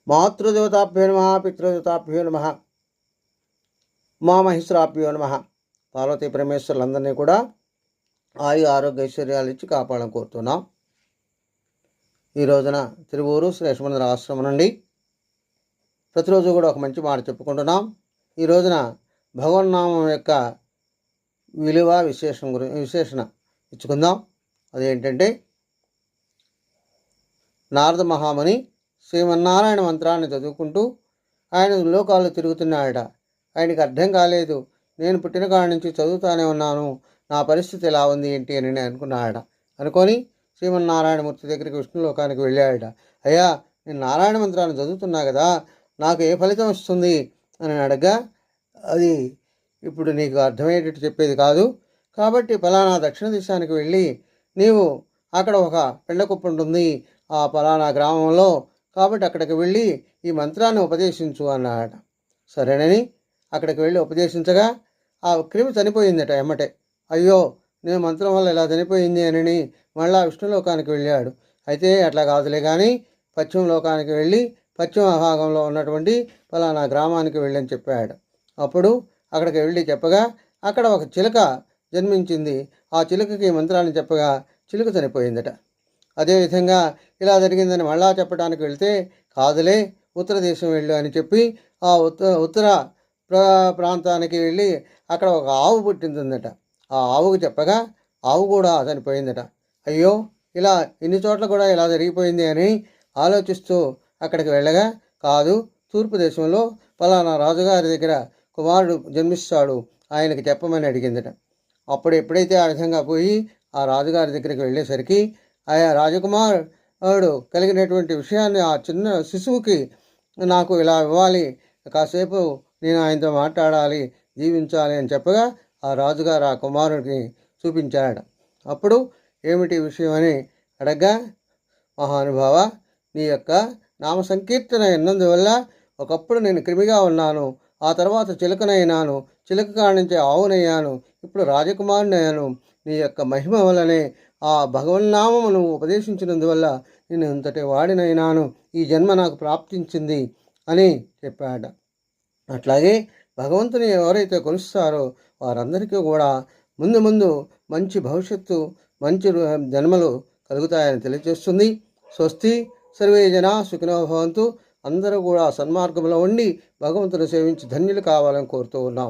మాతృదేవతాభ్యో నమః, పితృదేవతాభ్యో నమః, ఉమామహేశ్వరాభ్యో నమః. పార్వతీ పరమేశ్వరులందరినీ కూడా ఆయు ఆరోగ్య ఐశ్వర్యాలు ఇచ్చి కాపాడాలని కోరుతున్నాం. ఈ రోజున తిరువూరు శ్రీ యశోమందర ఆశ్రమం నుండి ప్రతిరోజు కూడా ఒక మంచి మాట చెప్పుకుంటున్నాం. ఈ రోజున భగవన్నామం యొక్క విలువ విశేషణ ఇచ్చుకుందాం. అదేంటంటే, నారద మహాముని శ్రీమన్నారాయణ మంత్రాన్ని చదువుకుంటూ ఆయన లోకాలు తిరుగుతున్నాడట. ఆయనకి అర్థం కాలేదు. నేను పుట్టిన కాడి నుంచి చదువుతానే ఉన్నాను, నా పరిస్థితి ఎలా ఉంది ఏంటి అని అనుకున్నాడట. అనుకొని శ్రీమన్నారాయణమూర్తి దగ్గరికి విష్ణులోకానికి వెళ్ళాడట. అయ్యా, నేను నారాయణ మంత్రాన్ని చదువుతున్నా కదా, నాకు ఏ ఫలితం వస్తుంది అని అడగగా, అది ఇప్పుడు నీకు అర్థమయ్యేటట్టు చెప్పేది కాదు. కాబట్టి ఫలానా దక్షిణ దేశానికి వెళ్ళి నీవు అక్కడ ఒక పెళ్ళకుప్ప ఉంటుంది ఆ ఫలానా గ్రామంలో, కాబట్టి అక్కడికి వెళ్ళి ఈ మంత్రాన్ని ఉపదేశించు అన్నాడట. సరేనని అక్కడికి వెళ్ళి ఉపదేశించగా ఆ క్రిమి చనిపోయిందట ఎమ్మటే. అయ్యో, నేను మంత్రం వల్ల ఇలా చనిపోయింది అని మళ్ళా విష్ణులోకానికి వెళ్ళాడు. అయితే అట్లా కాదులే కానీ పశ్చిమ లోకానికి వెళ్ళి పశ్చిమ భాగంలో ఉన్నటువంటి ఫలానా గ్రామానికి వెళ్ళని చెప్పాడు. అప్పుడు అక్కడికి వెళ్ళి చెప్పగా అక్కడ ఒక చిలుక జన్మించింది. ఆ చిలుకకి మంత్రాన్ని చెప్పగా చిలుక చనిపోయిందట. అదేవిధంగా ఇలా జరిగిందని మళ్ళా చెప్పడానికి వెళ్తే, కాదులే ఉత్తర దేశం వెళ్ళు అని చెప్పి ఆ ఉత్తర ప్రాంతానికి వెళ్ళి అక్కడ ఒక ఆవు పుట్టిందట. ఆ ఆవుకు చెప్పగా ఆవు కూడా చనిపోయిందట. అయ్యో, ఇలా ఇన్ని చోట్ల కూడా ఇలా జరిగిపోయింది అని ఆలోచిస్తూ అక్కడికి వెళ్ళగా, కాదు, తూర్పు దేశంలో ఫలానా రాజుగారి దగ్గర కుమారుడు జన్మిస్తాడు, ఆయనకి చెప్పమని అడిగిందట. అప్పుడు ఎప్పుడైతే ఆ విధంగా పోయి ఆ రాజుగారి దగ్గరికి వెళ్ళేసరికి ఆయా రాజకుమారుడు కలిగినటువంటి విషయాన్ని ఆ చిన్న శిశువుకి నాకు ఇలా ఇవ్వాలి, కాసేపు నేను ఆయనతో మాట్లాడాలి, జీవించాలి అని చెప్పగా ఆ రాజుగారు ఆ కుమారుడిని చూపించాడు. అప్పుడు ఏమిటి విషయం అని అడగ్గా, మహానుభావ, నీ యొక్క నామ సంకీర్తన ఎన్నందువల్ల ఒకప్పుడు నేను క్రిమిగా ఉన్నాను, ఆ తర్వాత చిలుకనైనాను, చిలుక కాడి నుంచి ఆవునయ్యాను, ఇప్పుడు రాజకుమారుని అయ్యాను. నీ యొక్క మహిమ వల్లనే ఆ భగవన్నామము నువ్వు ఉపదేశించినందువల్ల నేను ఇంతటి వాడినైనాను, ఈ జన్మ నాకు ప్రాప్తించింది అని చెప్పాడు. అట్లాగే భగవంతుని ఎవరైతే కొలుస్తారో వారందరికీ కూడా ముందు ముందు మంచి భవిష్యత్తు, మంచి జన్మలు కలుగుతాయని తెలియజేస్తుంది. స్వస్తి, సర్వే జనా సుఖినో భవంతు. అందరూ కూడా సన్మార్గంలో ఉండి భగవంతుని సేవించి ధన్యులు కావాలని కోరుతూ ఉన్నాం.